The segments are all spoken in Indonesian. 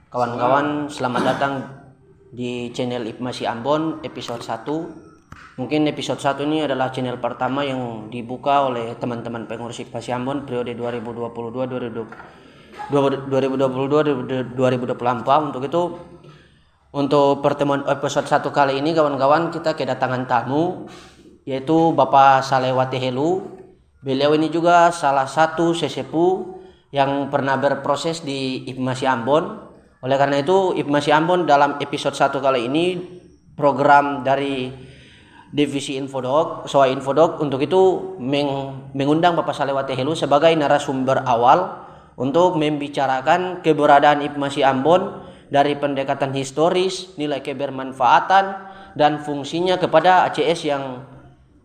Kawan-kawan, selamat datang di channel Ipmasi Ambon episode 1. Mungkin episode 1 ini adalah channel pertama yang dibuka oleh teman-teman pengurus Ipmasi Ambon periode 2022-2024. Untuk pertemuan episode 1 kali ini kawan-kawan, kita kedatangan tamu yaitu Bapak Salewati Helu. Beliau ini juga salah satu sesepuh yang pernah berproses di Ipmasi Ambon. Oleh karena itu, Ipmasi Ambon dalam episode 1 kali ini program dari Divisi Infodok, SOA Infodok, untuk itu mengundang Bapak Salewati Helu sebagai narasumber awal untuk membicarakan keberadaan Ipmasi Ambon dari pendekatan historis, nilai kebermanfaatan, dan fungsinya kepada ACS yang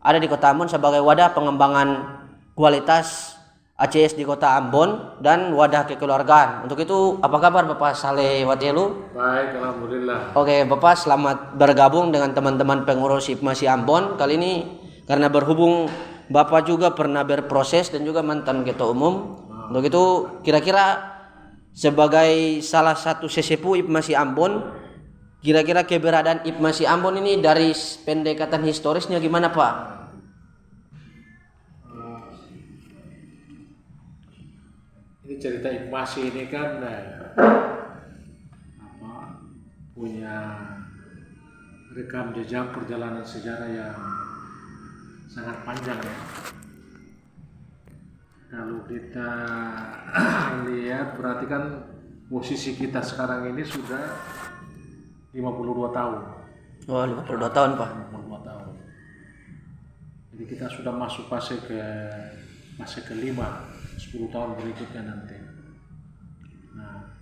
ada di Kota Ambon sebagai wadah pengembangan kualitas ACS di Kota Ambon dan wadah kekeluargaan. Untuk itu, apa kabar Bapak Salewati Helu? Baik, alhamdulillah. Oke, Bapak selamat bergabung dengan teman-teman pengurus Ipmasi Ambon. Kali ini karena berhubung Bapak juga pernah berproses dan juga mantan ketua umum. Untuk itu, kira-kira sebagai salah satu sesepuh Ipmasi Ambon, kira-kira keberadaan Ipmasi Ambon ini dari pendekatan historisnya gimana Pak? Ini cerita Ipmasi ini kan punya rekam jejak perjalanan sejarah yang sangat panjang ya. Kalau kita lihat berarti kan posisi kita sekarang ini sudah 52 tahun. Oh, 52 tahun Pak. 52 tahun. Jadi kita sudah masuk fase kelima, 10 tahun berikutnya nanti. Nah,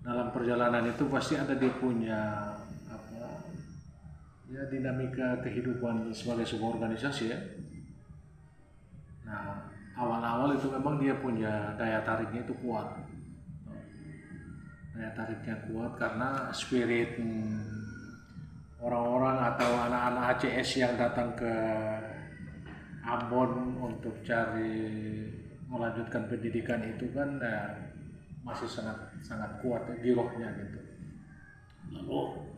dalam perjalanan itu pasti ada dia punya dinamika kehidupan sebagai sebuah organisasi ya. Nah, awal-awal itu memang dia punya daya tariknya itu kuat. Daya tariknya kuat karena spirit orang-orang atau anak-anak ACS yang datang ke Ambon untuk melanjutkan pendidikan itu kan masih sangat kuat ya, girohnya gitu. Lalu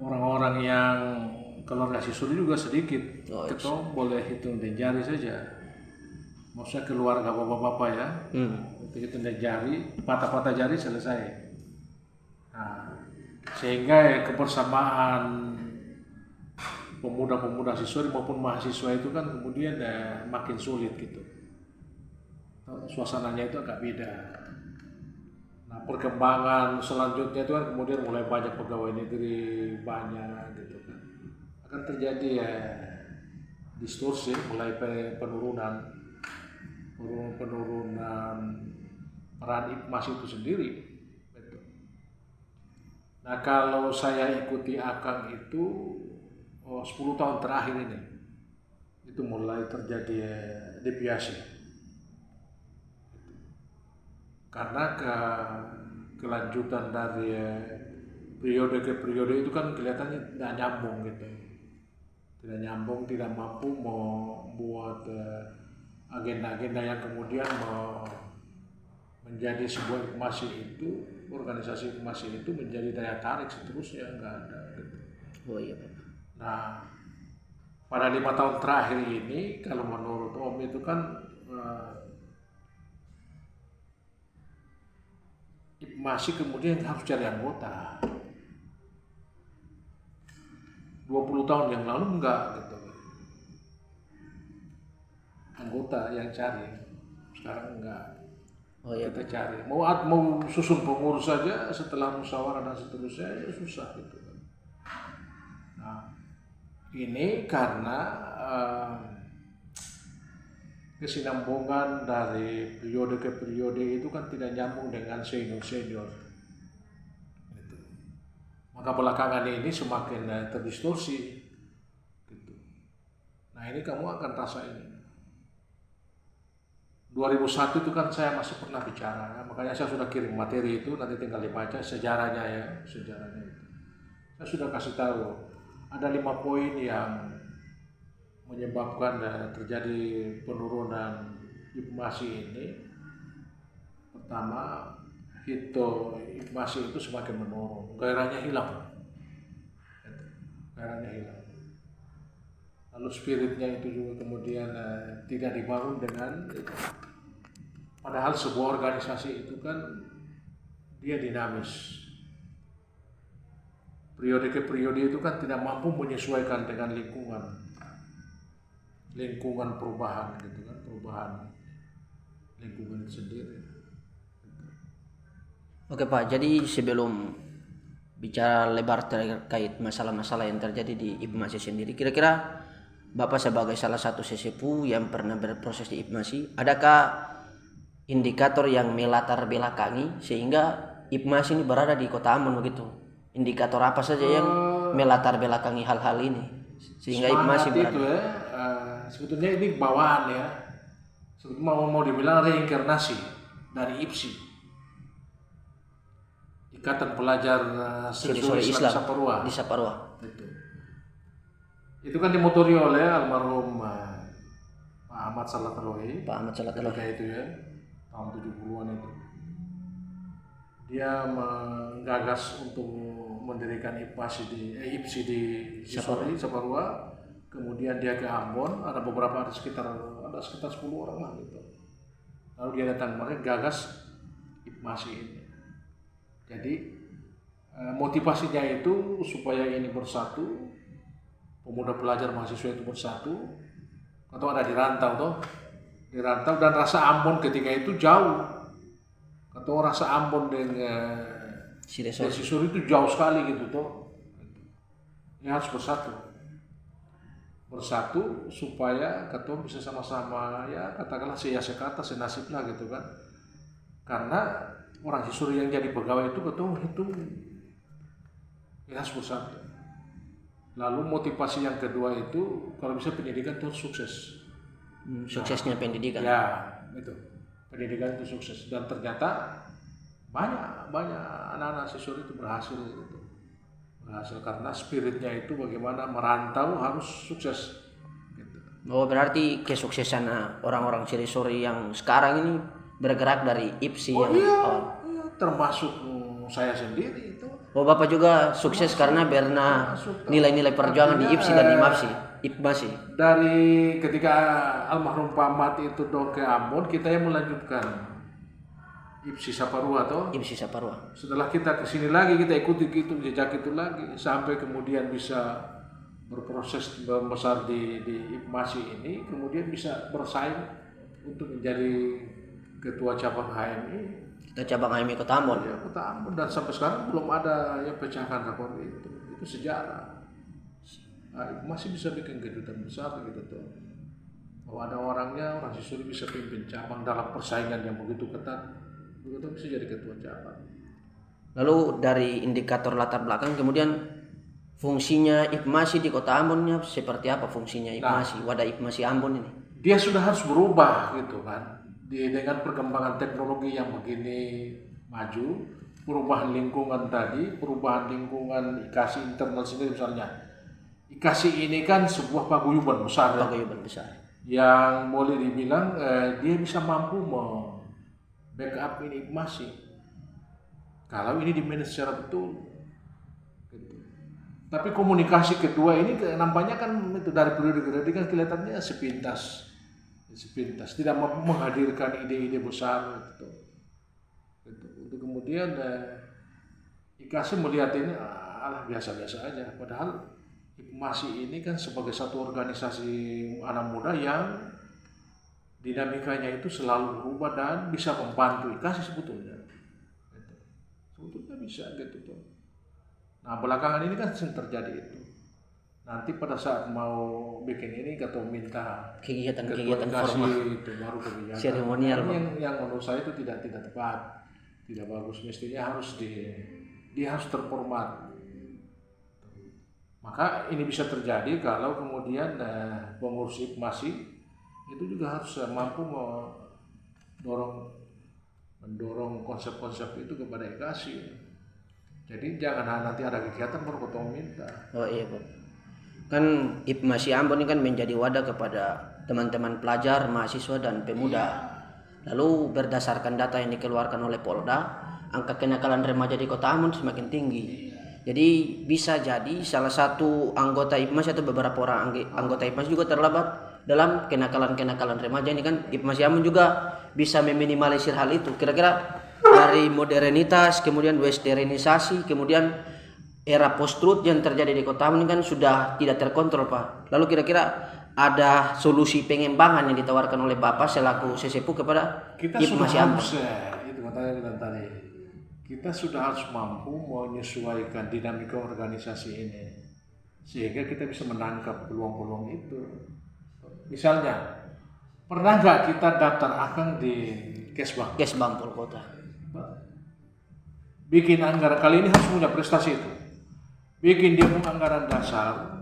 orang-orang yang keluarga siswa juga sedikit, kita boleh hitung dan jari saja. Maksudnya keluarga bapak-bapak ya, untuk hitung dan jari, patah-patah jari selesai. Nah, sehingga kebersamaan pemuda-pemuda siswa maupun mahasiswa itu kan kemudian makin sulit gitu. Suasananya itu agak beda. Nah, perkembangan selanjutnya itu kan kemudian mulai banyak pegawai negeri, banyak gitu kan. Akan terjadi distorsi, mulai penurunan peran Ipmas itu sendiri. Nah, kalau saya ikuti Akang itu 10 tahun terakhir ini itu mulai terjadi deviasi karena kelanjutan dari periode ke periode itu kan kelihatannya tidak nyambung gitu, tidak mampu membuat agenda-agenda yang kemudian menjadi sebuah organisasi Ipmasi itu menjadi daya tarik seterusnya, nggak ada gitu. Oh iya Pak. Nah, pada 5 tahun terakhir ini, kalau menurut Om itu kan Ipmasi kemudian harus cari anggota. 20 tahun yang lalu enggak gitu. Anggota yang cari, sekarang enggak. Oh iya. Kita cari. Mau susun pengurus saja setelah musyawarah dan seterusnya ya susah gitu. Nah, ini karena kesinambungan dari periode ke periode itu kan tidak nyambung dengan senior-senior. Gitu. Maka belakangan ini semakin terdistorsi. Gitu. Nah, ini kamu akan rasain. 2001 itu kan saya masih pernah bicara, makanya saya sudah kirim materi itu, nanti tinggal dibaca sejarahnya itu. Saya sudah kasih tahu ada 5 poin yang menyebabkan terjadi penurunan Ipmasi ini. Pertama, Hito Ipmasi itu semakin menurun, gairahnya hilang. Gairahnya hilang. Lalu spiritnya itu juga kemudian tidak dibangun dengan itu. Padahal sebuah organisasi itu kan dia dinamis. Periode ke periode itu kan tidak mampu menyesuaikan dengan lingkungan perubahan gitu kan, perubahan lingkungan itu sendiri. Oke Pak, jadi sebelum bicara lebar terkait masalah-masalah yang terjadi di IPMASI sendiri, kira-kira Bapak sebagai salah satu sesepuh yang pernah berproses di IPMASI, adakah indikator yang melatar belakangi sehingga IPMASI ini berada di Kota Ambon begitu? Indikator apa saja yang melatar belakangi hal-hal ini sehingga IPMASI berada? Itu ya, sebetulnya ini bawaan ya. Sebetulnya mau dibilang reinkarnasi dari IPSI, Ikatan Pelajar Siswa Islam Saparua. Di Saparua. Itu kan dimotori oleh almarhum Pak Ahmad Salatalohi. Pak Ahmad Salatalohi. Ketika itu ya, tahun 70-an itu. Dia menggagas untuk mendirikan IPSI di Saparua. Kemudian dia ke Ambon, ada sekitar 10 orang lah gitu. Lalu dia datang kemarin gagas IPMASI ini. Jadi motivasinya itu supaya ini bersatu, pemuda pelajar mahasiswa itu bersatu, atau ada di rantau dan rasa Ambon ketika itu jauh, atau rasa Ambon dengan Sisori itu jauh sekali gitu toh. Ini harus bersatu supaya ketemu bisa sama-sama ya katakanlah sekata senasib lah gitu kan. Karena orang Sisori yang jadi pegawai itu ketemu itu ya harus bersatu. Lalu motivasi yang kedua itu kalau bisa pendidikan itu sukses. Suksesnya pendidikan. Ya, itu. Pendidikan itu sukses dan ternyata banyak anak-anak Sisori itu berhasil gitu. Berhasil karena spiritnya itu bagaimana merantau harus sukses gitu. Oh, berarti kesuksesan orang-orang Sisori yang sekarang ini bergerak dari IPSI iya, termasuk saya sendiri itu. Oh, Bapak juga sukses karena karena nilai-nilai perjuangan di IPSI dan IPMASI. Dari ketika almarhum Pak Ahmad itu ke Ambon, kita yang melanjutkan IPSI Saparua toh. IPSI Saparua. Setelah kita kesini lagi, kita ikuti gitu jejak itu lagi sampai kemudian bisa berproses membesar di IPMASI ini, kemudian bisa bersaing untuk menjadi ketua cabang HMI. Cabang HMI Kota Ambon. Ya, Kota Ambon, dan sampai sekarang belum ada yang pecahkan rapor itu. Itu sejarah. Nah, masih bisa bikin kejutan besar gitu tuh. Kalau ada orangnya, orang Sisori bisa pimpin cabang dalam persaingan yang begitu ketat, begitu bisa jadi ketua cabang. Lalu dari indikator latar belakang kemudian fungsinya IPMASI di Kota Ambonnya seperti apa fungsinya IPMASI, wadah IPMASI Ambon ini? Dia sudah harus berubah gitu kan. Dengan perkembangan teknologi yang begini maju, perubahan lingkungan IKASI internal sendiri misalnya. IKASI ini kan sebuah paguyuban besar. Yang boleh dibilang dia bisa mampu backup ini IPMASI. Kalau ini dimanage secara betul. Gitu. Tapi komunikasi kedua ini nampaknya kan itu dari periode kan kelihatannya sepintas, tidak menghadirkan ide-ide besar gitu. Untuk kemudian IKASI melihat ini biasa-biasa aja, padahal IPMASI ini kan sebagai satu organisasi anak muda yang dinamikanya itu selalu berubah dan bisa membantu IKASI sebetulnya bisa gitu tuh. Nah belakangan ini kan sering terjadi itu. Nanti pada saat mau bikin ini atau minta kegiatan formal itu baru kegiatan seremonial yang menurut saya itu tidak tepat, tidak bagus. Mestinya dia harus terhormat. Maka ini bisa terjadi kalau kemudian pengurus IPMASI itu juga harus mampu mendorong konsep-konsep itu kepada IKASI. Jadi jangan nanti ada kegiatan baru ketemu minta. Oh iya Pak. Kan IPMASI Ambon ini kan menjadi wadah kepada teman-teman pelajar, mahasiswa dan pemuda. Lalu berdasarkan data yang dikeluarkan oleh Polda, angka kenakalan remaja di Kota Ambon semakin tinggi. Jadi bisa jadi salah satu anggota IPMAS atau beberapa orang anggota IPMAS juga terlibat dalam kenakalan remaja ini kan. IPMAS Ambon juga bisa meminimalisir hal itu. Kira-kira dari modernitas, kemudian westernisasi, kemudian era post-truth yang terjadi di Kota Ambon ini kan sudah tidak terkontrol, Pak. Lalu kira-kira ada solusi pengembangan yang ditawarkan oleh Bapak selaku sesepuh kepada kita sudah harus itu katanya kita tadi, kita sudah harus mampu menyesuaikan dinamika organisasi ini sehingga kita bisa menangkap peluang-peluang itu. Misalnya, pernah nggak kita daftar akang di Kesbang? Kesbang Polkota. Bikin anggaran, kali ini harus punya prestasi itu. Bikin dia punya anggaran dasar,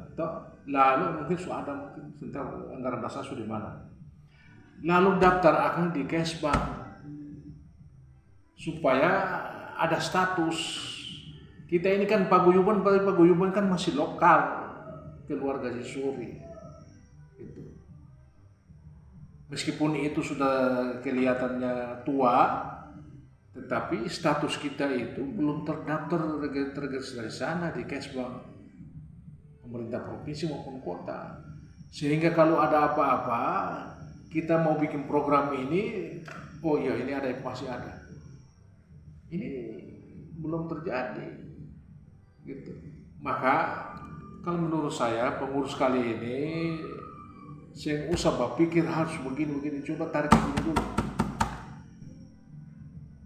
lalu mungkin sudah ada tentang anggaran dasar sudah di mana. Lalu daftar akang di Kesbang supaya ada status. Kita ini kan paguyuban kan masih lokal, keluarga Sisuri. Gitu. Meskipun itu sudah kelihatannya tua, tetapi status kita itu belum terdaftar terregistrasi dari sana di Kesbang, pemerintah provinsi maupun kota. Sehingga kalau ada apa-apa, kita mau bikin program ini, oh iya ini ada masih ada. Ini belum terjadi, gitu. Maka kalau menurut saya pengurus kali ini, saya usah berpikir harus begini, coba target ini dulu.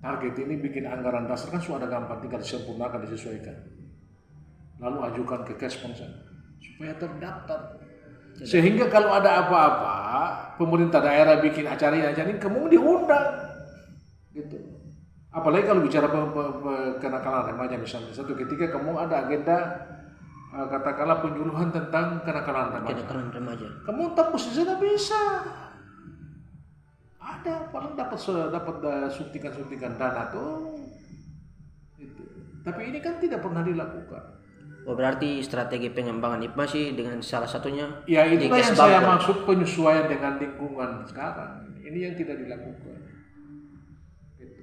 Target ini bikin anggaran dasar kan sudah gampang, tinggal disempurnakan, disesuaikan. Lalu ajukan ke Kesbang supaya terdaftar. Sehingga kalau ada apa-apa, pemerintah daerah bikin acara ini, kamu diundang, gitu. Apalagi kalau bicara kenakalan remaja misalnya, satu ketika kamu ada agenda katakanlah penyuluhan tentang kenakalan remaja. Kamu tembus di sana bisa. Ada, paling dapat suntikan dana tuh. Itu. Tapi ini kan tidak pernah dilakukan. Oh, berarti strategi pengembangan IPMAS sih dengan salah satunya. Ya itulah yang saya maksud penyesuaian dengan lingkungan sekarang. Ini yang tidak dilakukan. Gitu.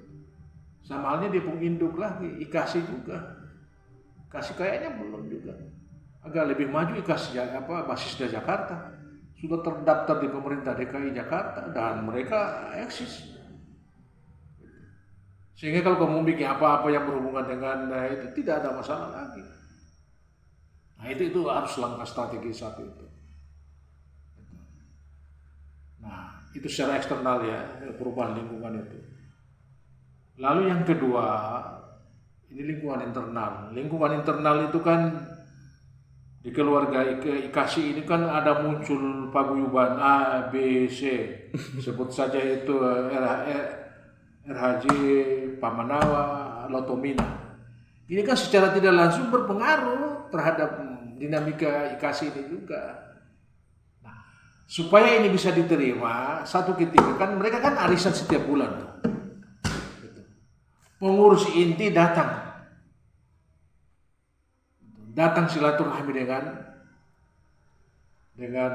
Sama halnya dia induk lagi, IKASI juga. IKASI kayaknya belum juga. Agak lebih maju IKASI Basisda Jakarta. Sudah terdaftar di pemerintah DKI Jakarta dan mereka eksis. Sehingga kalau kamu bikin apa-apa yang berhubungan dengan itu tidak ada masalah lagi. Nah itu harus langkah strategi satu itu. Nah itu secara eksternal ya, perubahan lingkungan itu. Lalu yang kedua, ini lingkungan internal. Lingkungan internal itu kan di keluarga IKASI ini kan ada muncul paguyuban A, B, C. Sebut saja itu RHJ, Pamanawa, Lotomina. Ini kan secara tidak langsung berpengaruh terhadap dinamika IKASI ini juga. Nah, supaya ini bisa diterima, satu ketika kan mereka kan arisan setiap bulan tuh. Pengurus inti datang silaturahmi dengan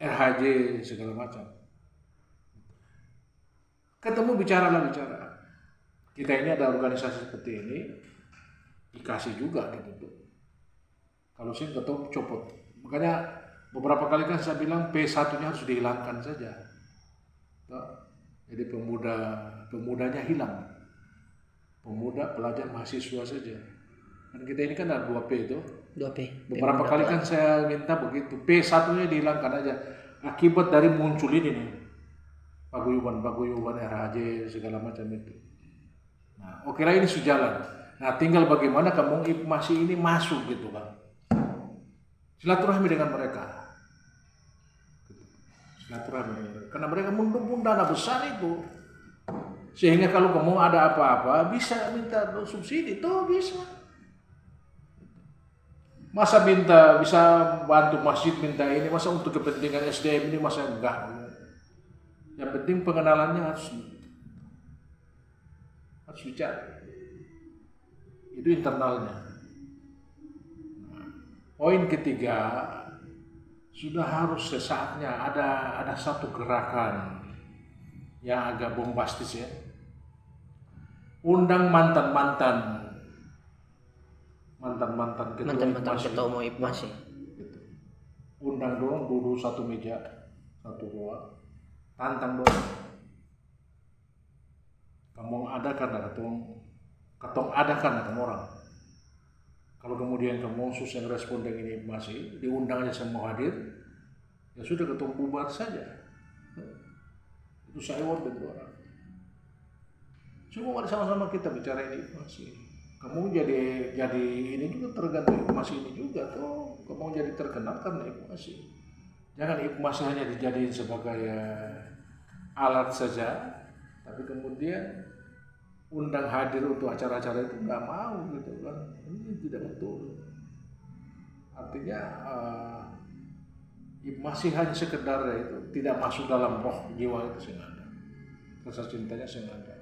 RHJ segala macam. Ketemu bicara. Kita ini ada organisasi seperti ini, IKASI juga gitu. Kalau saya ketemu copot. Makanya beberapa kali kan saya bilang P1-nya harus dihilangkan saja. Jadi pemudanya hilang. Pemuda, pelajar, mahasiswa saja. Dan kita ini kan ada 2P itu. 2P. Beberapa kali kan saya minta begitu. P1-nya dihilangkan aja. Akibat dari muncul ini nih. Paguyuban RHJ segala macam itu. Nah, oke lah ini sejalan. Nah, tinggal bagaimana kamu masih ini masuk gitu kan. Silaturahmi dengan mereka. Karena mereka mendukung dana besar itu. Sehingga kalau kamu ada apa-apa bisa minta subsidi tuh bisa. Masa bisa bantu masjid minta ini, masa untuk kepentingan SDM ini masa enggak. Yang penting pengenalannya harus bicara. Itu internalnya. Poin ketiga, sudah harus sesaatnya ada satu gerakan yang agak bombastis ya. undang mantan ketua Mantan-mantan IPMASI. ketua umum IPMASI. Gitu. Undang dong duduk satu meja, satu ruang, tantang dong. Kamu ada karena ketong ada karena kamu orang. Kalau kemudian kamu susah respon dengan ini masih diundang aja semua hadir, ya sudah ketong bubar saja. Itu saya dan orang. Semua mari sama-sama kita bicara ini masih. Kamu jadi ini juga tergantung masih ini juga tuh. Kamu jadi terkenal karena masih. Jangan masih hanya dijadiin sebagai alat saja, tapi kemudian undang hadir untuk acara-acara itu nggak mau gitu kan. Ini tidak betul. Artinya masih hanya sekedar itu tidak masuk dalam roh jiwa itu sengaja. Rasa cintanya sengaja.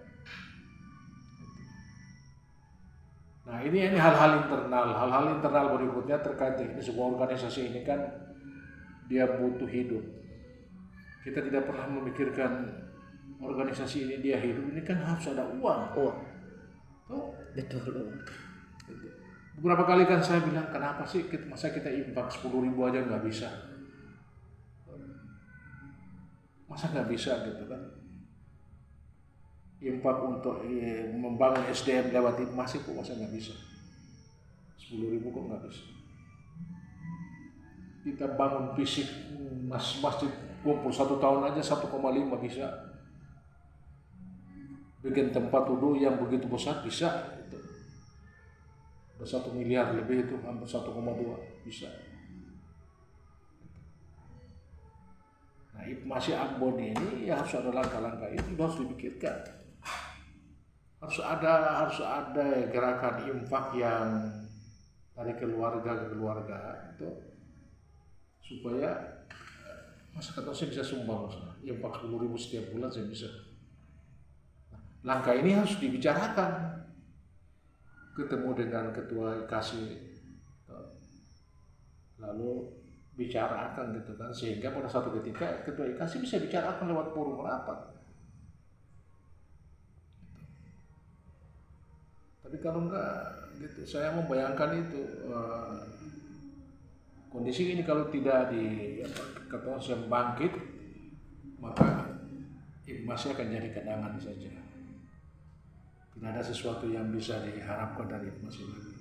Nah ini hal-hal internal berikutnya terkait dengan sebuah organisasi ini kan dia butuh hidup. Kita tidak pernah memikirkan organisasi ini dia hidup, ini kan harus ada uang. Tuh. Betul. Beberapa kali kan saya bilang kenapa sih masa kita infak 10.000 aja nggak bisa? Masa nggak bisa gitu kan? Infak untuk membangun SDM lewat masih kok masa nggak bisa? 10.000 kok nggak bisa? Kita bangun fisik masjid kumpul 1 tahun aja 1,5 bisa. Bikin tempat wudhu yang begitu besar bisa itu. Udah 1 miliar lebih itu hampir 1,2 bisa. Nah masih Ambon ini ya harus ada langkah-langkah itu harus dipikirkan. Harus ada gerakan infak yang dari keluarga ke keluarga itu supaya masyarakat saya bisa sumbang infak 10.000 setiap bulan saya bisa. Langkah ini harus dibicarakan, ketemu dengan ketua IKASI, lalu bicarakan gitu kan, sehingga pada suatu ketika ketua IKASI bisa bicarakan lewat forum rapat. Tapi kalau enggak gitu, saya membayangkan itu kondisi ini kalau tidak ketua bangkit, maka masih akan jadi kenangan saja. Tidak ada sesuatu yang bisa diharapkan dari masih lagi.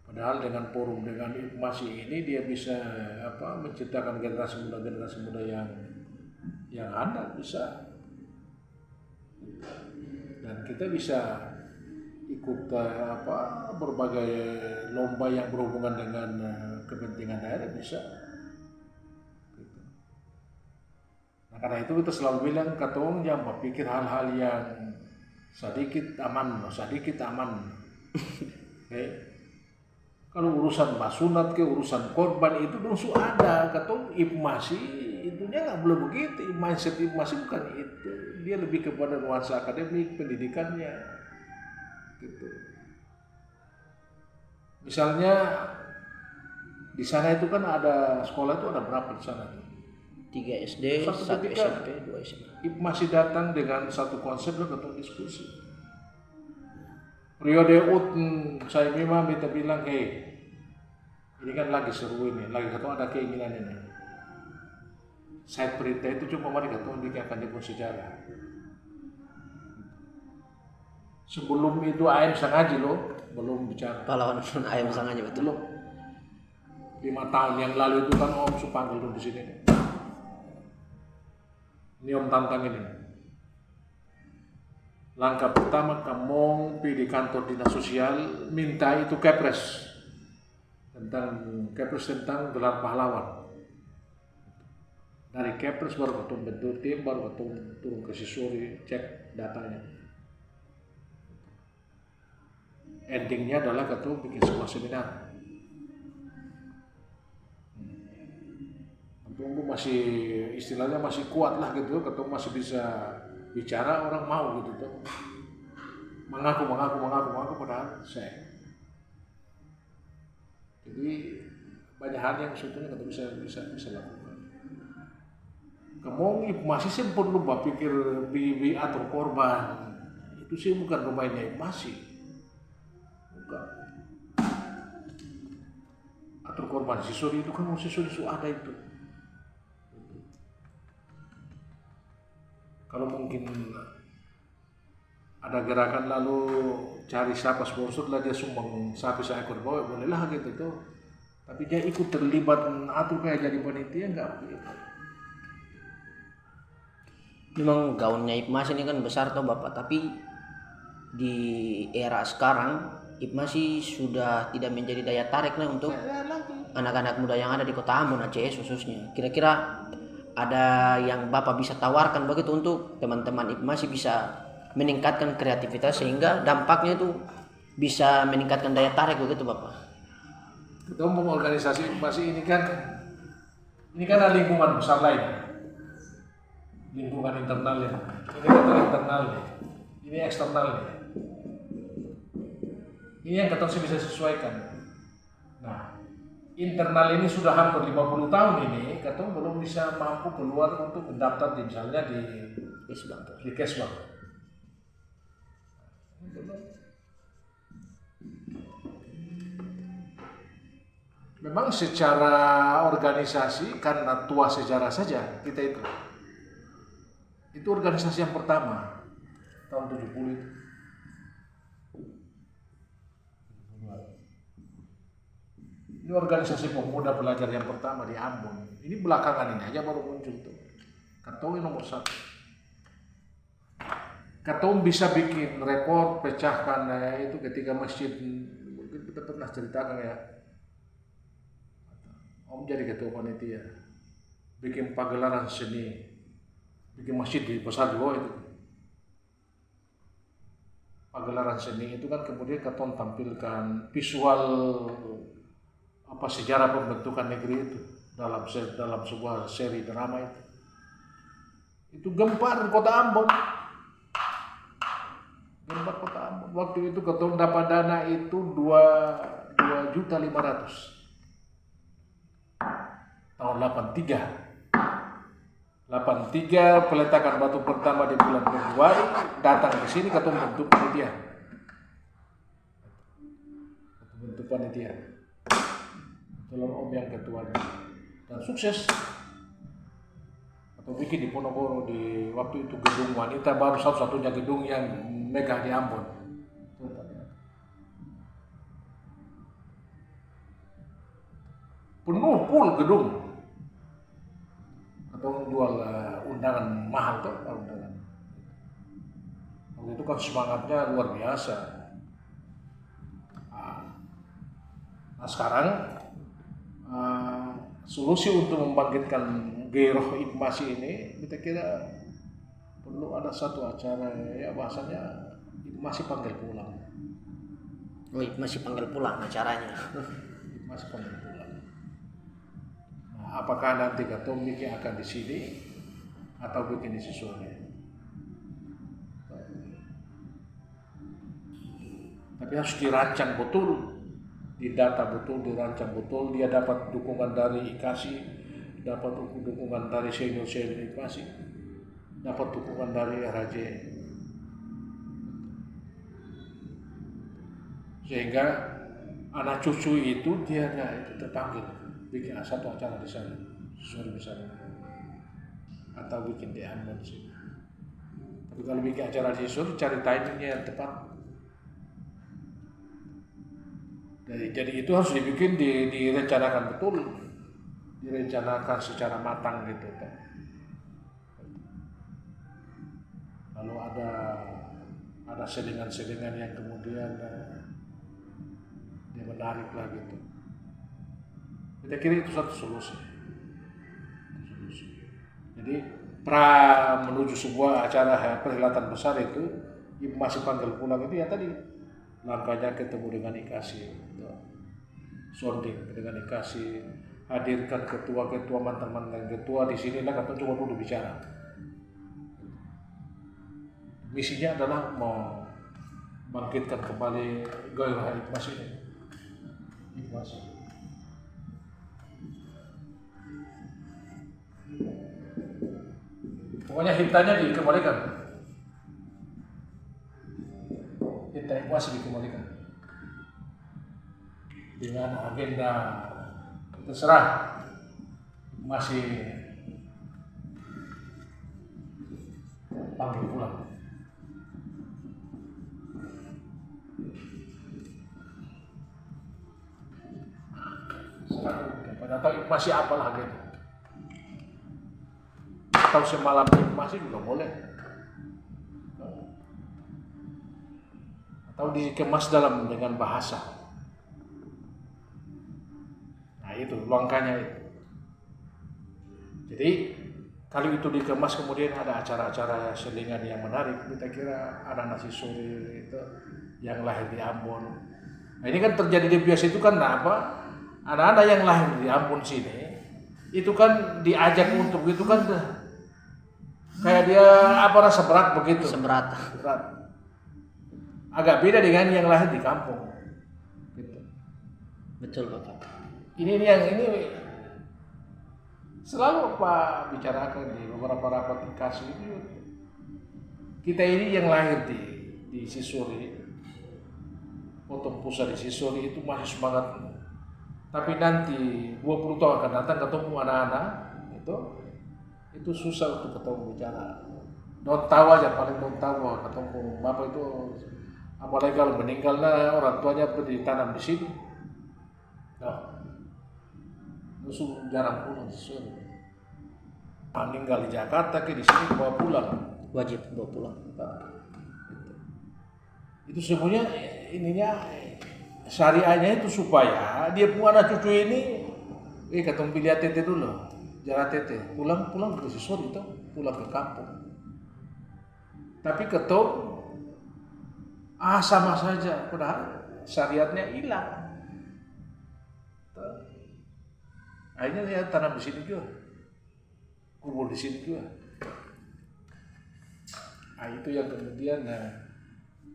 Padahal dengan forum dengan masih ini dia bisa menciptakan generasi muda yang handal bisa. Dan kita bisa ikut berbagai lomba yang berhubungan dengan kepentingan daerah bisa. Nah, karena itu kita selalu bilang katong yang berpikir hal-hal yang sedikit aman. Okay. Kalau urusan basunat ke urusan korban itu dong ada katong masih itunya nggak boleh begitu. Mindset masih bukan itu. Dia lebih kepada nuansa akademik, pendidikannya, gitu. Misalnya di sana itu kan ada sekolah itu ada berapa di sana? 3 SD, 1 SMP, 2 SMA. Masih datang dengan satu konsep dan ketemu diskusi. Periode saya memang minta bilang, ini kan lagi seru ini, lagi ketemu ada keinginan ini. Side berita itu cuma mari ketemu akan dibuat sejarah. Sebelum itu ayam sengaja loh, belum bicara. Pahlawan ayam sengaja betul. Belum. 5 tahun yang lalu itu kan Om Supanggil di sini. Ini Om tantang ini. Langkah pertama kamu pergi di kantor dinas sosial minta itu kepres tentang gelar pahlawan. Dari kepres baru ketemu bentuk tim, baru ketemu turun ke sisuri cek datanya. Endingnya adalah ketemu bikin sebuah seminar. Tunggu masih istilahnya masih kuat lah gitu, ketemu masih bisa bicara, orang mau gitu tuh. Mengaku padahal saya. Jadi banyak hal yang sebetulnya kita bisa lakukan. kamu masih sih perlu berpikir bi atur korban. Itu sih bukan domainnya masih. Bukan. Atur korban sisuri itu kan sisuri ada itu. Kalau mungkin ada gerakan lalu cari siapa sponsor lah dia sumbang sapi seekor bawa bolehlah gitu tuh. Tapi dia ikut terlibat atur kayak jadi panitia enggak begitu. Memang gaunnya IPMAS ini kan besar toh Bapak, tapi di era sekarang IPMAS sih sudah tidak menjadi daya tarik lah untuk anak-anak muda yang ada di Kota Ambon ACS khususnya. Kira-kira ada yang Bapak bisa tawarkan begitu untuk teman-teman IPMAS bisa meningkatkan kreativitas sehingga dampaknya itu bisa meningkatkan daya tarik begitu Bapak? Kita ngomong organisasi masih ini kan ada lingkungan besar lain, lingkungan internalnya. Ini kan internal nih, ini eksternal nih. Ini yang kita bisa sesuaikan. Nah, internal ini sudah hampir 50 tahun ini, kita belum bisa mampu keluar untuk mendaftar di misalnya di Kesbang. Memang secara organisasi karena tua sejarah saja kita itu organisasi yang pertama tahun 70 itu. Ini organisasi pemuda pelajar yang pertama di Ambon. Ini belakangan ini aja baru muncul tuh. Katong nomor 1. Katong bisa bikin rekor pecahkan itu ketika masjid, mungkin kita pernah ceritakan ya. Om jadi ketua panitia, bikin pagelaran seni, bikin masjid di Pasar Dua itu. Pagelaran seni itu kan kemudian katong tampilkan visual sejarah pembentukan negeri itu dalam sebuah seri drama itu. Itu gempar Kota Ambon. Gempar Kota Ambon. Waktu itu katong dapat dana itu 2.500.000. Tahun 83 peletakan batu pertama di bulan Februari, datang ke sini katong bentuk panitia. Telur Om yang ketuanya dan sukses. Atau bikin di Ponorogo di waktu itu gedung wanita baru satu-satunya gedung yang megah di Ambon. Penuh full gedung. Atau jual undangan mahal tuh undangan. Waktu itu kan semangatnya luar biasa. Nah sekarang solusi untuk membangkitkan gairah IPMAS ini kita kira perlu ada satu acara ya bahasanya IPMAS panggil pulang. Oh IPMAS panggil pulang acaranya. IPMAS panggil pulang. Nah, apakah nanti katong bikin akan di sini atau bikin di Sisone? Tapi harus dirancang betul. Didata betul, dirancang betul, dia dapat dukungan dari IKASI, dapat dukungan dari senior IKASI, dapat dukungan dari RAJ. Sehingga anak cucu itu dia itu terpanggil bikin satu acara di sana, sesuai misalnya, atau bikin di Ambon sih. Tapi kalau bikin acara di Sur, cari timingnya yang tepat. Jadi itu harus dibikin, direncanakan betul, direncanakan secara matang gitu. Lalu ada selingan-selingan yang kemudian dia menarik lah gitu. Kita kira itu satu solusi. Jadi menuju sebuah acara perhelatan besar itu masih panggil pulang itu ya tadi langkahnya ketemu dengan IKASI. Sounding dengan IKASI, hadirkan ketua-ketua mantan-mantan ketua di sini lah kita cuma dulu bicara. Misinya adalah mau bangkitkan kembali gairah IPMAS ini. IPMAS. Pokoknya hintanya dikembalikan. Hinta masih dikembalikan. Dengan agenda terserah masih panggil pulang. Atau masih apalah gitu. Atau semalam masih juga boleh. Atau dikemas dalam dengan bahasa. Nah itu langkahnya itu. Jadi kalau itu dikemas kemudian ada acara-acara selingan yang menarik, kita kira ada nasi sore itu yang lahir di Ambon. Nah ini kan terjadi di biasa itu kan apa? Anak-anak yang lahir di Ambon sini itu kan diajak untuk itu kan kayak dia apa rasa berat begitu. Seberat. Berat. Agak beda dengan yang lahir di kampung. Gitu. Betul Bapak. Ini selalu Pak bicarakan di beberapa rapat kasih itu. Kita ini yang lahir di Sisori, potong pusat di Sisori itu masih semangat. Tapi nanti 20 tahun akan datang ketemu anak-anak itu susah untuk ketemu bicara. Don't tahu aja, paling don't tahu ketemu bapak itu, apalagi kalau meninggalnya orang tuanya ditanam di sini. Nah, musuh jarang pulang sih. Meninggal di Jakarta di sini bawa pulang. Wajib bawa pulang. Itu semuanya ininya syariahnya itu supaya dia punya anak cucu ini ketemu pilih tete dulu, jalan tete, pulang ke Sisori itu, pulang ke kampung. Tapi ketemu sama saja, padahal syariatnya hilang. Akhirnya dia tanam di sini juga, kubur di sini juga. Nah, itu yang kemudian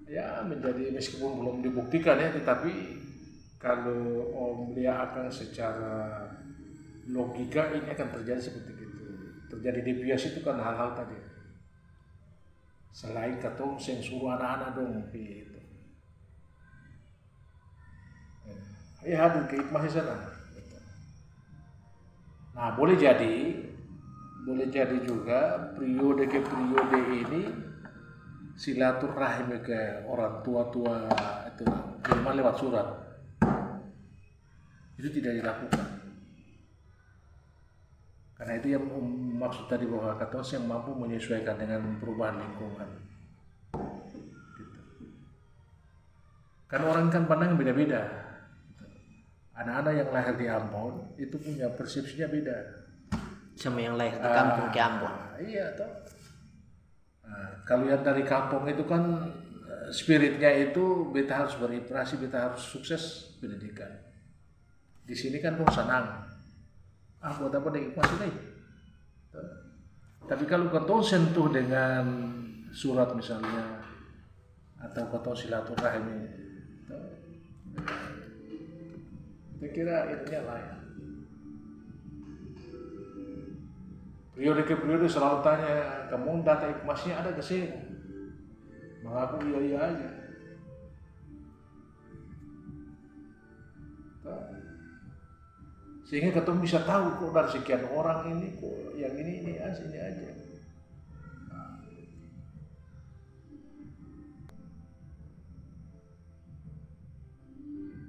ya menjadi meskipun belum dibuktikan ya, tetapi kalau Om Lia akan secara logika ini akan terjadi seperti itu. Terjadi di bias itu kan hal-hal tadi. Selain ketong suruh anak-anak dong gitu. Ya hadir ke hikmah di sana. Nah boleh jadi juga periode ke periode ini silaturahmi ke orang tua-tua itu cuma lewat surat itu tidak dilakukan karena itu yang maksud tadi bahwa katos yang mampu menyesuaikan dengan perubahan lingkungan gitu. Kan orang kan pandang beda-beda gitu. Anak-anak yang lahir di Ambon itu punya persepsinya beda sama yang lahir di kampung ke Ambon. Iya toh. Nah, kalau yang dari kampung itu kan spiritnya itu beta harus berinspirasi, beta harus sukses pendidikan. Di sini kan dong senang. Buat apa deh masih deh. Tapi kalau kau sentuh dengan surat misalnya atau kau silaturahmi, saya kira itunya lain. Periode ke periode selalu tanya, kamu data ikmasnya ada ke sini? Mengaku iya aja. Sehingga ketemu bisa tahu kok dari sekian orang ini kok yang ini aja.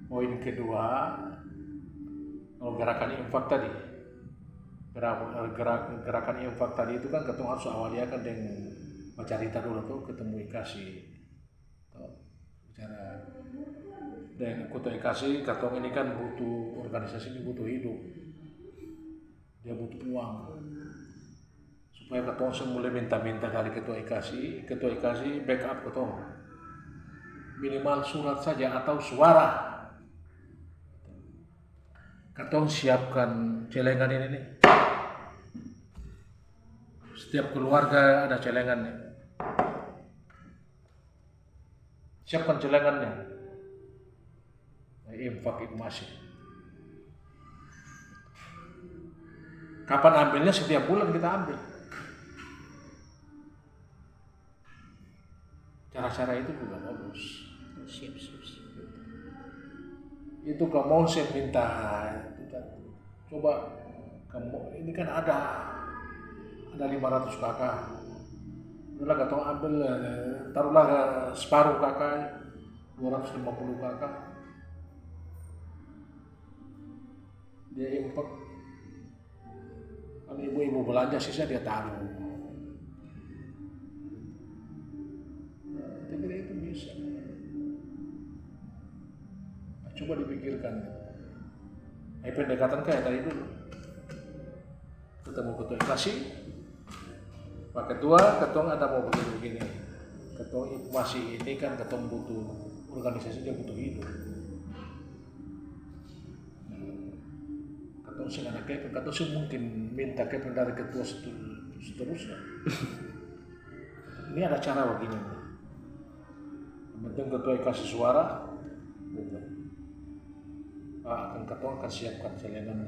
Poin kedua, gerakan infak tadi. Gerakan infak tadi itu kan ketemu harus awalnya kan dengan bercerita dulu tuh ketemu IKASI bicara dengan ketua IKASI ketemu ini kan butuh organisasi ini butuh hidup, dia butuh uang supaya ketemu semula minta dari ketua IKASI backup ketemu minimal surat saja atau suara ketemu siapkan celengan ini nih. Setiap keluarga ada celengannya. Siapkan celengannya. Infak masih. Kapan ambilnya? Setiap bulan kita ambil. Cara-cara itu juga bagus. Siap. Itu kamu saya minta coba kamu ini kan ada 500 kakak. Udah katong ambil taruhlah separuh kakak 250 kakak. Dia import. Kalau ibu-ibu belanja sisa dia taruh. Saya kira itu bisa. Coba dipikirkan. Pendekatan kayak tadi dulu. Ketemu ketua inflasi. Pak Ketua, ketong ada mau begini. Ketua masih ini kan ketong butuh organisasi, dia butuh hidup. Ketong sih ada kepeng, ketong sih mungkin minta kepeng dari ketua seterusnya. Ini ada cara begini. Yang penting ketua kasih suara. Gitu. Akan ketua akan siapkan selenan.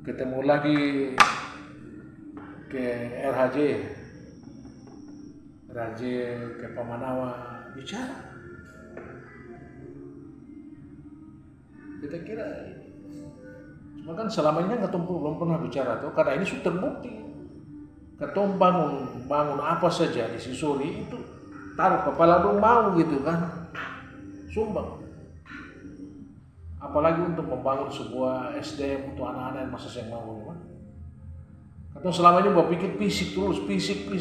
Ketemu lagi ke RHJ ke Pamanawa bicara. Kita kira, cuma kan selama ini kan ketua belum pernah bicara tuh, karena ini sudah terbukti. Ketua bangun apa saja di Sisori itu taruh kepala dong mau gitu kan, sumbang. Apalagi untuk membangun sebuah SDM untuk anak-anak yang masa saya mau kan. Atau selama ini berpikir fisik terus, fisik.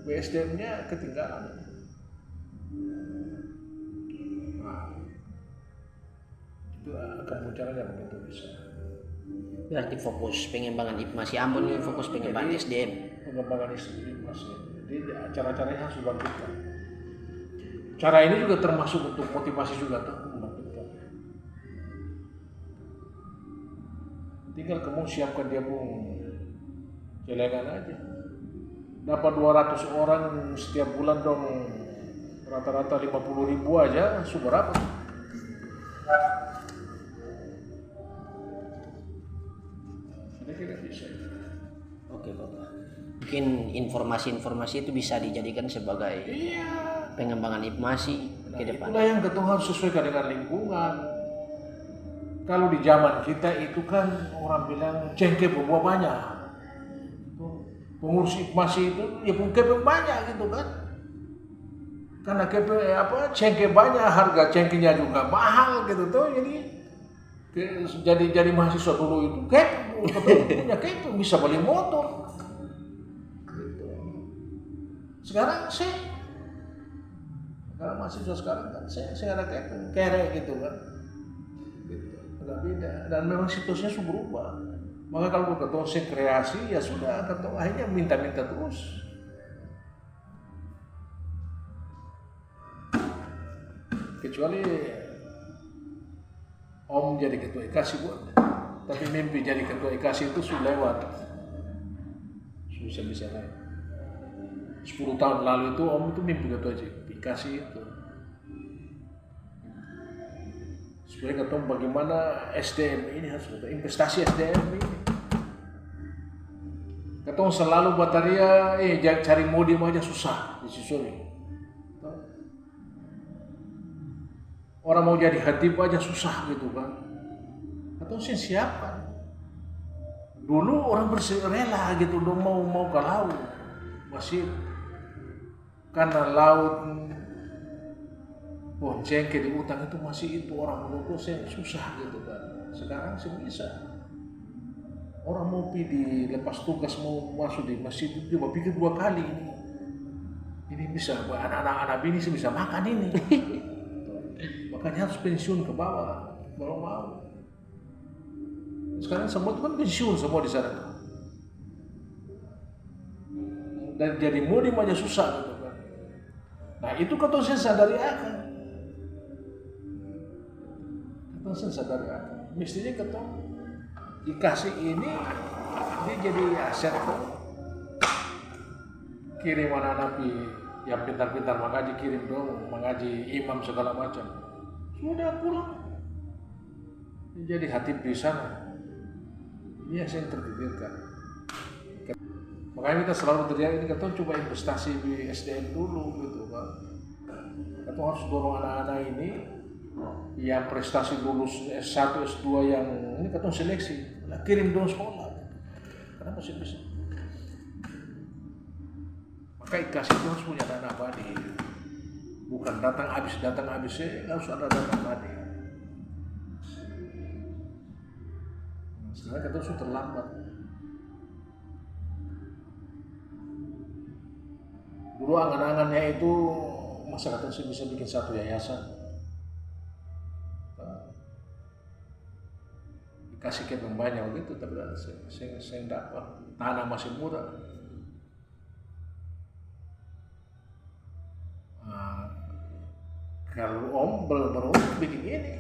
SDM-nya ketinggalan. Nah, itu akan caranya begitu bisa. Berarti fokus pengembangan IPMASI Ambon ini fokus pengembangan SDM. Pengembangan SDM masih. Jadi acara-acaranya harus dibangkitkan. Cara ini juga termasuk untuk motivasi juga tuh. Tinggal kamu siapkan dia pun celengan aja. Dapat 200 orang setiap bulan dong, rata-rata 50.000 aja, sudah berapa? Kira-kira bisa. Oke Bapak. Mungkin informasi-informasi itu bisa dijadikan sebagai pengembangan IPMASI ke depan. Itulah yang ketemu harus sesuaikan dengan lingkungan. Kalau di zaman kita itu kan orang bilang cengkeh berbuah banyak. Pengurus IPMASI itu ya kepeng banyak gitu kan. Karena cengkeh banyak, harga cengkehnya juga mahal gitu tuh. Jadi mahasiswa dulu itu punya kepeng bisa beli motor. Gitu. Sekarang mahasiswa sekarang kan saya ada kepeng kere gitu kan. Agak beda, dan memang situasinya sudah berubah. Maka kalau ketua kreasi ya sudah, ketua akhirnya minta-minta terus. Kecuali Om jadi ketua IKASI buat, tapi mimpi jadi ketua IKASI itu sudah lewat. Bisa lain. 10 tahun lalu itu Om itu mimpi ketua IKASI itu. Supaya ketemu bagaimana SDM ini harus investasi SDM ini. Ketemu selalu bataria, cari modem aja susah di Sisori. Orang mau jadi khatib aja susah gitu kan. Atau saya siapkan. Dulu orang rela gitu dong mau ke laut, masih karena laut. Cengkeh di utang itu masih itu orang menurut saya susah gitu kan. Sekarang sih bisa. Orang mau pergi lepas tugas mau masuk di masjid itu dia berpikir 2 kali ini. Ini bisa anak-anak ini sih bisa makan ini. Makanya harus pensiun ke bawah baru mau. Sekarang semua itu kan pensiun semua di sana. Dan jadi modem aja susah gitu kan. Nah itu kalau saya sadari akan. Saya sadar mestinya ketemu IKASI ini dia jadi aset tuh. Kirim anak-anak yang pintar-pintar mengaji, kirim dong mengaji imam segala macam. Sudah pulang jadi khatib di sana. Ini yang saya terpikirkan. Makanya kita selalu teriak ini kita coba investasi di SDM dulu gitu kan. Kita harus dorong anak-anak ini yang prestasi lulus S1, S2 yang ini kita seleksi, nah, kirim dong sekolah. Karena masih bisa. Maka IKAS itu harus punya dana abadi. Bukan datang habis harus ada dana abadi. Sekarang kita sudah terlambat. Dulu angan-angannya itu masyarakat bisa bikin satu yayasan. Dikasih ke banyak gitu, tapi saya dapat tanah masih murah. Kalau Om belum bikin ini,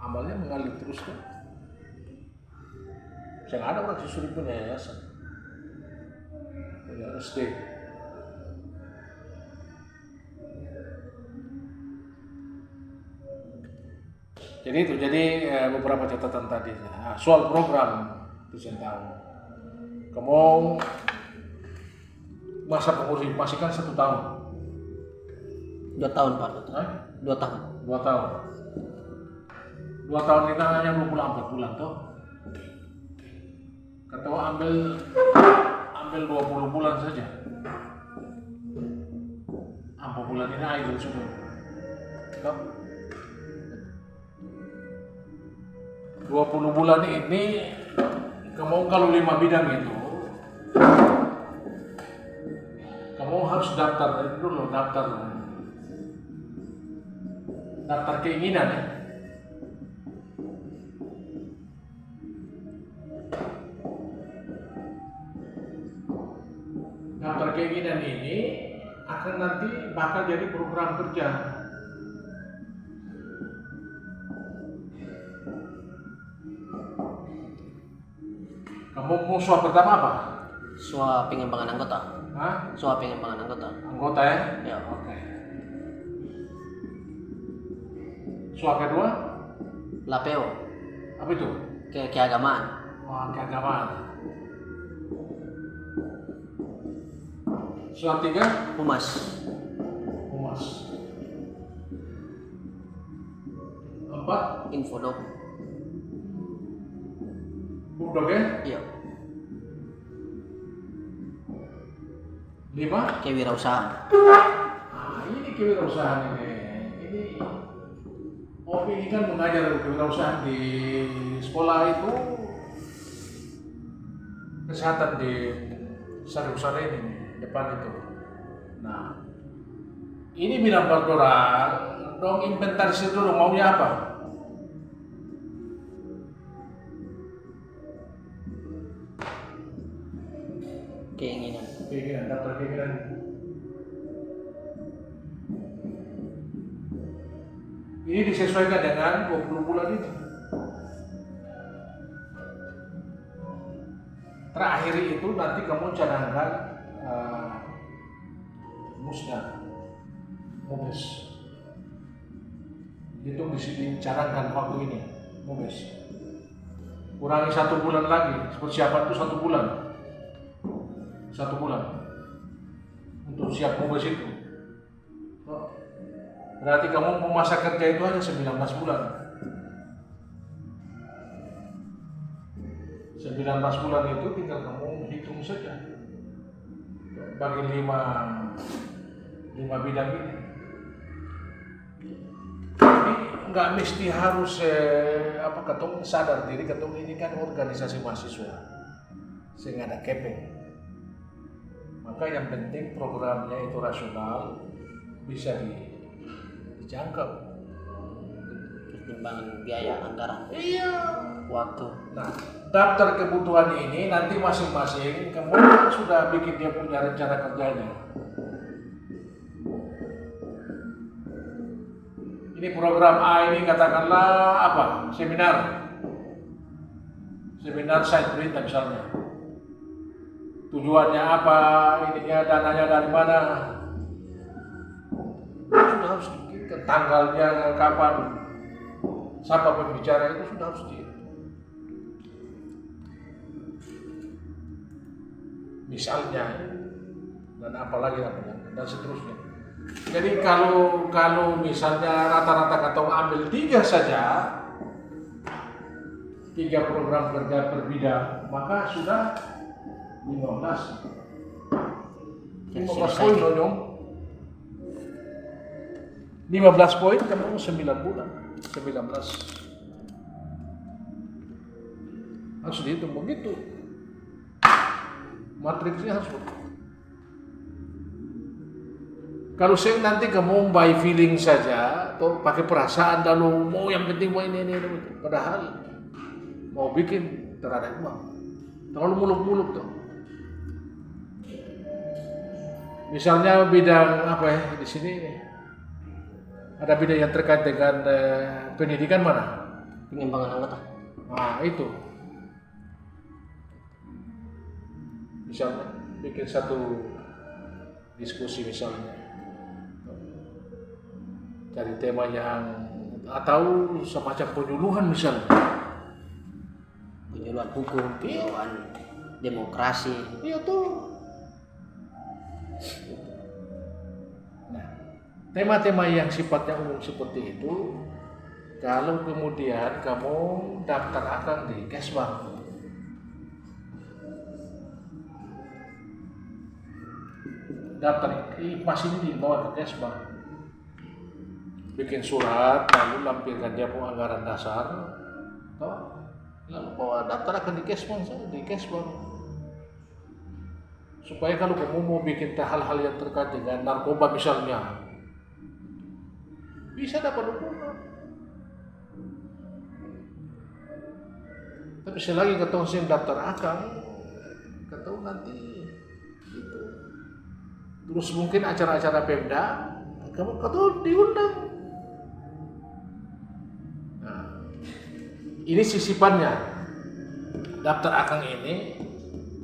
amalnya mengalir terus kan. Saya nggak ada orang Sisuri punya yayasan, punya SD. Jadi beberapa catatan tadi. Nah, soal program itu saya tahu. Kamu masa pengurus masih kan 1 tahun. 2 tahun Pak. 2 tahun. 2 tahun. 2 tahun ini kan hanya 24 bulan toh. Kata ambil 20 bulan saja. 4 bulan ini air sudah. Toh? 20 bulan ini kamu kalau 5 bidang itu kamu harus daftar dulu, daftar keinginan ya. Daftar keinginan ini akan nanti bakal jadi program kerja. Kamu mau suap pertama apa? Suap pengembangan anggota. Hah? Suap pengembangan anggota. Anggota ya? Ya. Oke. Suap kedua? Lapeo. Apa itu? Keagamaan. Wah, keagamaan. Suap 3? Humas. Humas. 4? Infodok. Bukdok ya? Iya. 5? Kewirausahaan. Ini kewirausahaan ini. Om ini kan mengajar kewirausahaan di sekolah itu kesehatan di Sari-Usara ini depan itu. Nah, ini bilang orang dong inventarisir dulu maunya apa? Keinginan, daftar keinginan. Ini disesuaikan dengan 20 bulan ini. Terakhir itu nanti kamu cadangkan musnah, mubes. Itu dicarangkan waktu ini, mubes. Kurangi 1 bulan lagi, persiapan itu 1 bulan. 1 bulan untuk siap mubes itu. Berarti kamu masa kerja itu hanya 19 bulan. 19 bulan itu tinggal kamu hitung saja. Bagi 5 bidang ini. Jadi nggak mesti harus ketemu sadar diri ketemu ini kan organisasi mahasiswa. Sehingga ada kepeng. Maka yang penting programnya itu rasional, bisa dijangkau. Pertimbangan biaya, anggaran, Iya. waktu. Nah, daftar kebutuhan ini nanti masing-masing kamu sudah bikin dia punya rencana kerjanya. Ini program A ini katakanlah apa? Seminar site berita misalnya. Tujuannya apa, ininya dananya dari mana, sudah harus dipikirkan tanggalnya kapan, siapa pembicara itu sudah harus misalnya, dan apalagi dan seterusnya. Jadi kalau misalnya rata-rata katong ambil 3 saja, 3 program kerja per bidang, maka sudah 15 poin dong. 15 poin kamu 9 bulan, 19. Harus dihitung begitu. Matriksnya harus begitu. Kalau saya nanti kamu by feeling saja atau pakai perasaan lalu mau yang penting mau ini, padahal mau bikin terhadap uang, terlalu muluk-muluk tuh. Misalnya bidang apa ya di sini ada bidang yang terkait dengan pendidikan mana? Pengembangan anggota. Nah itu, misalnya bikin satu diskusi misalnya, cari tema yang atau semacam penyuluhan misalnya. Penyuluhan hukum, penyuluhan demokrasi. Iya tuh. Nah, tema-tema yang sifatnya umum seperti itu, kalau kemudian kamu daftar akang di Kesbang, daftar IPMAS ini dibawa ke Kesbang, bikin surat, lalu lampirkan dia pun anggaran dasar, lalu bawa daftar akan di Kesbang saja, di Kesbang. Supaya kalau kamu mau bikin hal-hal yang terkait dengan narkoba misalnya, bisa dapat dukungan. Tapi selagi ketemu sih daftar akang, ketemu nanti itu. Terus mungkin acara-acara Pemda, kamu diundang. Nah, ini sisipannya. Daftar akang ini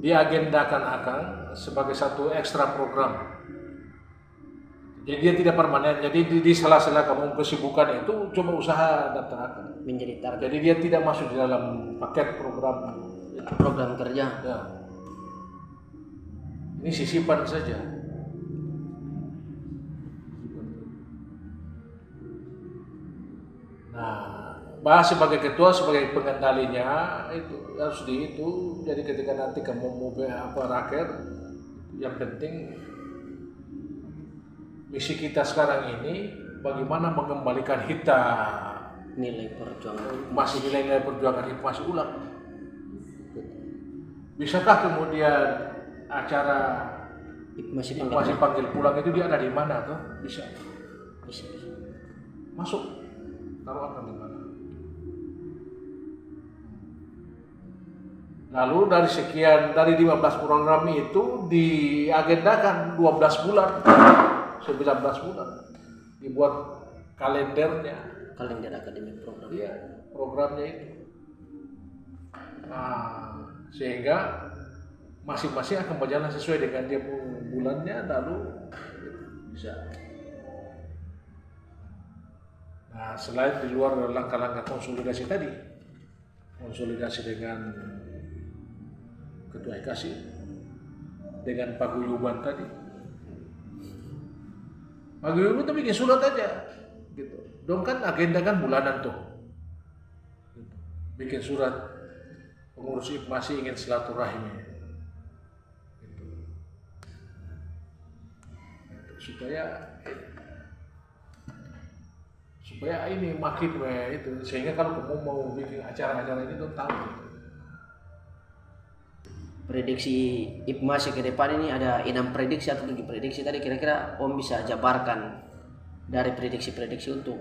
diagendakan akang sebagai satu ekstra program. Jadi dia tidak permanen. Jadi di sela-sela kamu kesibukan itu coba usaha daftar akang. Menjadi target. Jadi dia tidak masuk di dalam paket program kerja. Ya. Ini sisipan saja. Nah, bahas sebagai ketua, sebagai pengendalinya itu harus itu. Jadi ketika nanti kamu mau raker, yang penting misi kita sekarang ini bagaimana mengembalikan nilai perjuangan, masih nilai-nilai perjuangan itu masih ulang. Bisakah kemudian acara masih panggil pulang itu dia ada di mana tuh? Bisa. Masuk. Taruh akan di mana? Lalu dari 15 program itu diagendakan 12 bulan, 19 bulan. Dibuat kalender akademik program. Iya, programnya itu. Nah, sehingga masing-masing akan berjalan sesuai dengan dia bulannya, lalu bisa. Nah, selain di luar langkah-langkah konsolidasi tadi, konsolidasi dengan Ketua Ekasi, dengan paguyuban tadi. Paguyuban itu bikin surat aja, gitu. Dong kan agenda kan bulanan tuh, gitu. Bikin surat pengurus masih ingin silaturahim, gitu. Supaya ini makin itu, sehingga kalau kamu mau bikin acara-acara ini tuh tahu. Gitu. Prediksi IPMAS ke depan ini ada 6 prediksi atau 7 prediksi tadi, kira-kira Om bisa jabarkan dari prediksi-prediksi untuk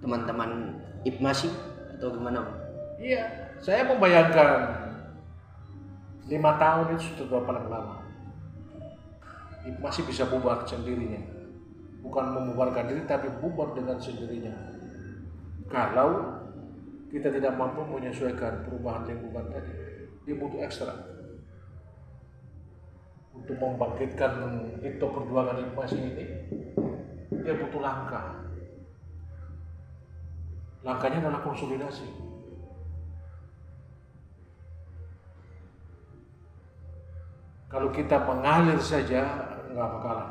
teman-teman IPMAS atau gimana Om? Iya, saya membayangkan 5 tahun itu sudah paling lama. IPMAS bisa bubar sendirinya, bukan membubarkan diri tapi bubar dengan sendirinya. Kalau kita tidak mampu menyesuaikan perubahan lingkungan tadi, dia butuh ekstra untuk membangkitkan itu perjuangan IPMAS ini. Dia butuh langkah. Langkahnya adalah konsolidasi. Kalau kita mengalir saja nggak bakalan.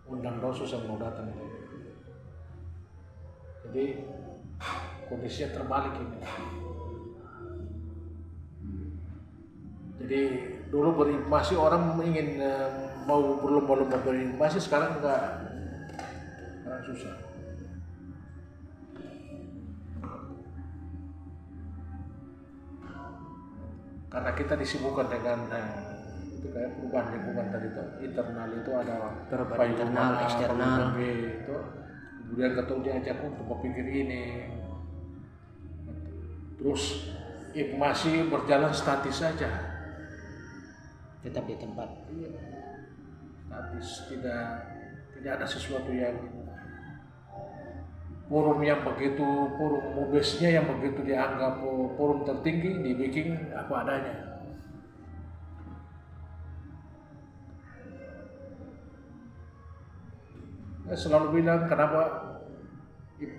Undang dosu sama mau datang. Jadi kondisinya terbalik ini. Jadi dulu berinformasi orang ingin mau berlomba-lomba berinformasi, sekarang enggak, susah. Karena kita disibukkan dengan itu kayak perubahan lingkungan tadi itu, internal itu ada Perubahan internal, eksternal. Itu kemudian ketemu diajak untuk berpikir ini, terus informasi berjalan statis saja, tetap di tempat. iya, statis, tidak ada sesuatu yang forum mubesnya yang begitu dianggap forum tertinggi dibikin apa adanya. Saya selalu bilang kenapa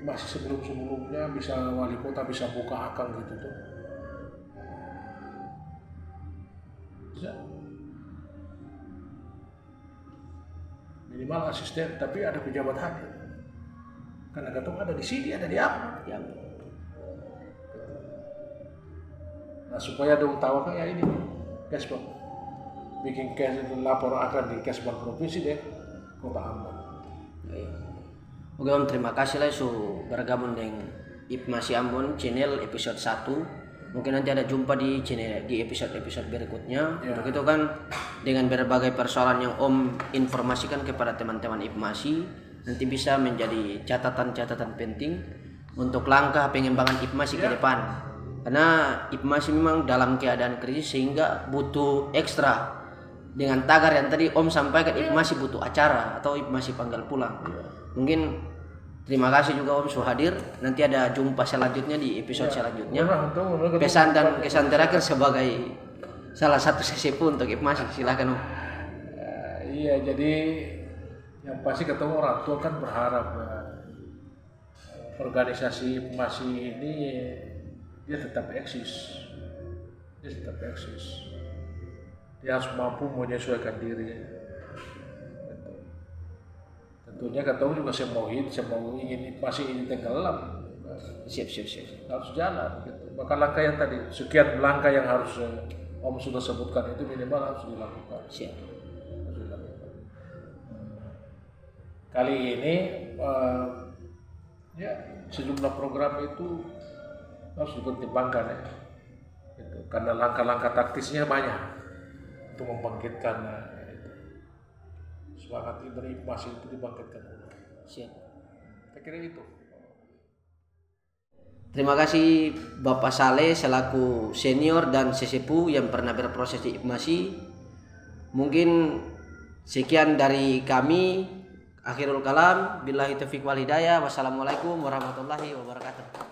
masih sebelumnya bisa wali kota bisa buka akang gitu tuh. Bisa. Minimal asisten, tapi ada pejabat hadir. Karena ketum ada di sini, ada di apa? Ya. Nah supaya dong tahu kayak ini Kesbag bikin lapor akan di Kesbag provinsi deh Kota Ambon. Oke Om, terima kasih lah su bergabung dengan Informasi Ambon channel episode 1. Mungkin nanti ada jumpa di channel di episode berikutnya. Ya. Untuk itu kan dengan berbagai persoalan yang Om informasikan kepada teman-teman Informasi, nanti bisa menjadi catatan-catatan penting untuk langkah pengembangan Informasi ke depan. Karena Informasi memang dalam keadaan krisis sehingga butuh ekstra. Dengan tagar yang tadi Om sampaikan, Informasi butuh acara atau Informasi panggal pulang. Mungkin terima kasih juga Om sudah hadir. Nanti ada jumpa selanjutnya di episode selanjutnya. Pesan dan kesan terakhir sebagai salah satu sesepuh untuk Informasi, silakan Om. Iya, jadi yang pasti ketemu orang tua kan berharap organisasi Informasi ini dia tetap eksis. Dia harus mampu menyesuaikan diri. Tentunya ketemu juga saya mau ingin Informasi ini tenggelam. Siap. Harus jalan gitu. Maka langkah yang tadi, sekian langkah yang harus Om sudah sebutkan itu minimal harus dilakukan. Siap. Kali ini ya sejumlah program itu harus dipertimbangkan ya. Gitu. Karena langkah-langkah taktisnya banyak untuk membangkitkan semangat berinformasi itu dibangkitkan. Siap. Saya kira itu. Terima kasih Bapak Saleh selaku senior dan sesepuh yang pernah berproses di Informasi. Mungkin sekian dari kami. Akhirul kalam, billahi taufiq wal hidayah. Wassalamualaikum warahmatullahi wabarakatuh.